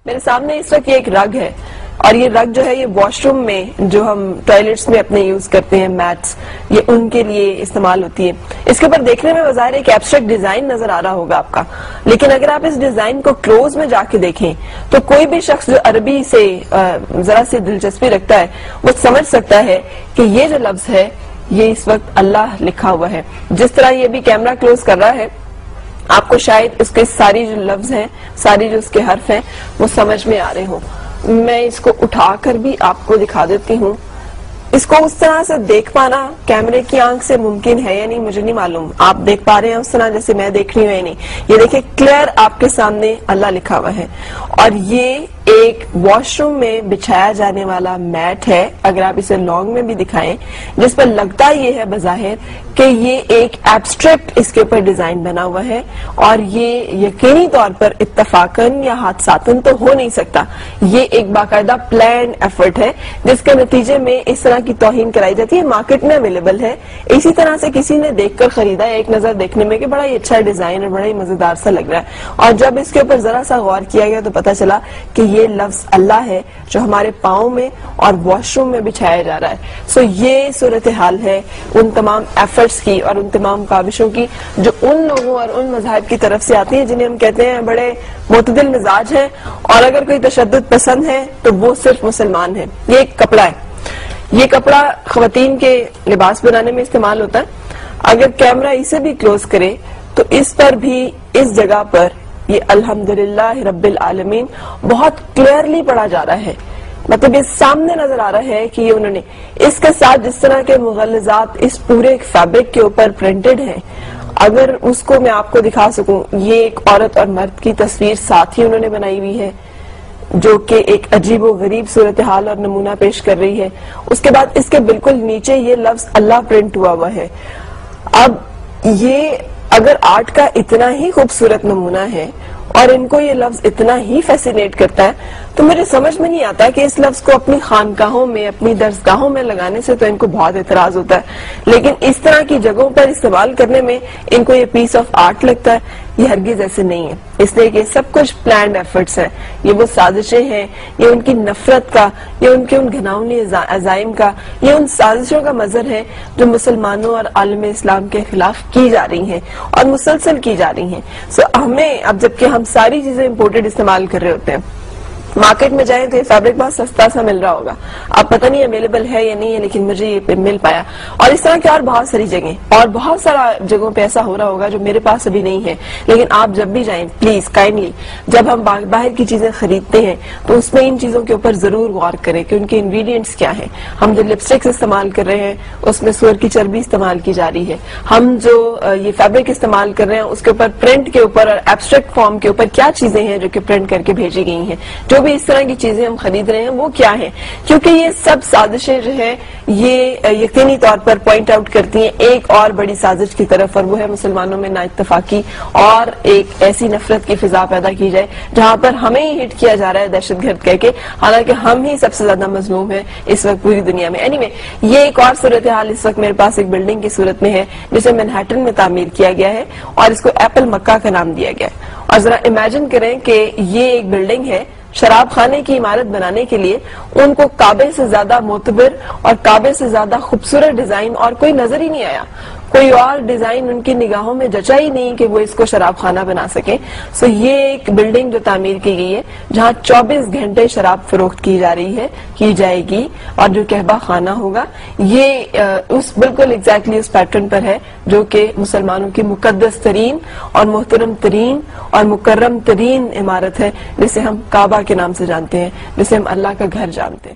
میرے سامنے اس وقت یہ ایک رگ ہے اور یہ رگ جو ہے یہ واش روم میں جو ہم ٹوائلٹس میں اپنے یوز کرتے ہیں میٹس، یہ ان کے لیے استعمال ہوتی ہے. اس کے اوپر دیکھنے میں بظاہر ایک ایبسٹریکٹ ڈیزائن نظر آ رہا ہوگا آپ کا، لیکن اگر آپ اس ڈیزائن کو کلوز میں جا کے دیکھیں تو کوئی بھی شخص جو عربی سے ذرا سی دلچسپی رکھتا ہے وہ سمجھ سکتا ہے کہ یہ جو لفظ ہے یہ اس وقت اللہ لکھا ہوا ہے. جس طرح یہ بھی کیمرہ کلوز کر رہا ہے آپ کو شاید اس کے ساری جو لفظ ہیں، ساری جو اس کے حرف ہیں وہ سمجھ میں آ رہے ہوں. میں اس کو اٹھا کر بھی آپ کو دکھا دیتی ہوں. اس کو اس طرح سے دیکھ پانا کیمرے کی آنکھ سے ممکن ہے یا نہیں مجھے نہیں معلوم. آپ دیکھ پا رہے ہیں اس طرح جیسے میں دیکھ رہی ہوں یا نہیں؟ یہ دیکھیں کلیئر آپ کے سامنے اللہ لکھا ہوا ہے اور یہ ایک واش روم میں بچھایا جانے والا میٹ ہے. اگر آپ اسے لانگ میں بھی دکھائیں جس پر لگتا یہ ہے بظاہر کہ یہ ایک ایبسٹریکٹ اس کے اوپر ڈیزائن بنا ہوا ہے اور یہ یقینی طور پر اتفاقاً یا حادثاتاً تو ہو نہیں سکتا. یہ ایک باقاعدہ پلان ایفرٹ ہے جس کے نتیجے میں اس طرح کی توہین کرائی جاتی ہے. مارکیٹ میں اویلیبل ہے. اسی طرح سے کسی نے دیکھ کر خریدا ہے ایک نظر دیکھنے میں کہ بڑا ہی اچھا ڈیزائن اور بڑا ہی مزیدار سا لگ رہا ہے اور جب اس کے اوپر ذرا سا غور کیا گیا تو پتا چلا کہ یہ لفظ اللہ ہے جو ہمارے پاؤں میں اور واش روم میں بچھایا جا رہا ہے. سو یہ صورتحال ہے ان تمام ایفرٹس کی اور ان تمام کاوشوں کی جو ان لوگوں اور ان مذاہب کی طرف سے آتی ہیں جنہیں ہم کہتے ہیں بڑے معتدل مزاج ہیں اور اگر کوئی تشدد پسند ہے تو وہ صرف مسلمان ہے. یہ ایک کپڑا ہے. یہ کپڑا خواتین کے لباس بنانے میں استعمال ہوتا ہے. اگر کیمرہ اسے بھی کلوز کرے تو اس پر بھی اس جگہ پر یہ الحمدللہ رب العالمین بہت کلیئرلی پڑھا جا رہا ہے. مطلب یہ سامنے نظر آ رہا ہے کہ یہ انہوں نے اس کے ساتھ جس طرح کے مغلظات اس پورے فیبرک کے اوپر پرنٹڈ ہیں اگر اس کو میں آپ کو دکھا سکوں. یہ ایک عورت اور مرد کی تصویر ساتھ ہی انہوں نے بنائی ہوئی ہے جو کہ ایک عجیب و غریب صورتحال اور نمونہ پیش کر رہی ہے. اس کے بعد اس کے بالکل نیچے یہ لفظ اللہ پرنٹ ہوا ہے. اب یہ اگر آرٹ کا اتنا ہی خوبصورت نمونہ ہے اور ان کو یہ لفظ اتنا ہی فیسینیٹ کرتا ہے تو مجھے سمجھ میں نہیں آتا کہ اس لفظ کو اپنی خانقاہوں میں اپنی درسگاہوں میں لگانے سے تو ان کو بہت اعتراض ہوتا ہے لیکن اس طرح کی جگہوں پر استعمال کرنے میں ان کو یہ پیس آف آرٹ لگتا ہے. یہ ہرگز ایسے نہیں ہے. اس لیے کہ سب کچھ پلانڈ ایفرٹس ہیں. یہ وہ سازشیں ہیں، یہ ان کی نفرت کا، یہ ان کے ان گھناؤنی عزائم کا، یہ ان سازشوں کا مظہر ہے جو مسلمانوں اور عالم اسلام کے خلاف کی جا رہی ہیں اور مسلسل کی جا رہی ہیں. سو ہمیں اب جبکہ ہم ساری چیزیں امپورٹڈ استعمال کر رہے ہوتے ہیں مارکیٹ میں جائیں تو یہ فیبرک بہت سستا سا مل رہا ہوگا. اب پتہ نہیں اویلیبل ہے یا نہیں ہے لیکن مجھے یہ مل پایا. اور اس طرح کی اور بہت ساری جگہیں اور بہت سارا جگہوں پہ ایسا ہو رہا ہوگا جو میرے پاس ابھی نہیں ہے. لیکن آپ جب بھی جائیں پلیز کائنڈلی جب ہم باہر کی چیزیں خریدتے ہیں تو اس میں ان چیزوں کے اوپر ضرور غور کریں کہ ان کے انگریڈینٹس کیا ہیں. ہم جو لپسٹکس استعمال کر رہے ہیں اس میں سور کی چربی استعمال کی جا رہی ہے. ہم جو یہ فیبرک استعمال کر رہے ہیں اس کے اوپر پرنٹ کے اوپر اور ایبسٹریکٹ فارم کے اوپر کیا چیزیں ہیں جو کہ پرنٹ کر کے بھیجی گئی ہیں. جو بھی اس طرح کی چیزیں ہم خرید رہے ہیں وہ کیا ہیں کیونکہ یہ سب سازشیں جو ہیں یہ یقینی طور پر پوائنٹ آؤٹ کرتی ہیں ایک اور بڑی سازش کی طرف اور وہ ہے مسلمانوں میں نا اتفاقی اور ایک ایسی نفرت کی فضا پیدا کی جائے جہاں پر ہمیں ہی ہٹ کیا جا رہا ہے دہشت گرد کہہ کے حالانکہ ہم ہی سب سے زیادہ مظلوم ہیں اس وقت پوری دنیا میں. اینی وے یہ ایک اور صورتحال اس وقت میرے پاس ایک بلڈنگ کی صورت میں ہے جسے مینہٹن میں تعمیر کیا گیا ہے اور اس کو ایپل مکہ کا نام دیا گیا ہے. اور ذرا امیجن کریں کہ یہ ایک بلڈنگ ہے شراب خانے کی عمارت بنانے کے لیے ان کو کعبے سے زیادہ معتبر اور کعبے سے زیادہ خوبصورت ڈیزائن اور کوئی نظر ہی نہیں آیا. کوئی اور ڈیزائن ان کی نگاہوں میں جچا ہی نہیں کہ وہ اس کو شراب خانہ بنا سکیں. سو یہ ایک بلڈنگ جو تعمیر کی گئی ہے جہاں 24 گھنٹے شراب فروخت کی جا رہی ہے کی جائے گی اور جو کہبہ خانہ ہوگا یہ اس بالکل ایگزیکٹلی اس پیٹرن پر ہے جو کہ مسلمانوں کی مقدس ترین اور محترم ترین اور مکرم ترین عمارت ہے جسے ہم کعبہ کے نام سے جانتے ہیں، جسے ہم اللہ کا گھر جانتے ہیں.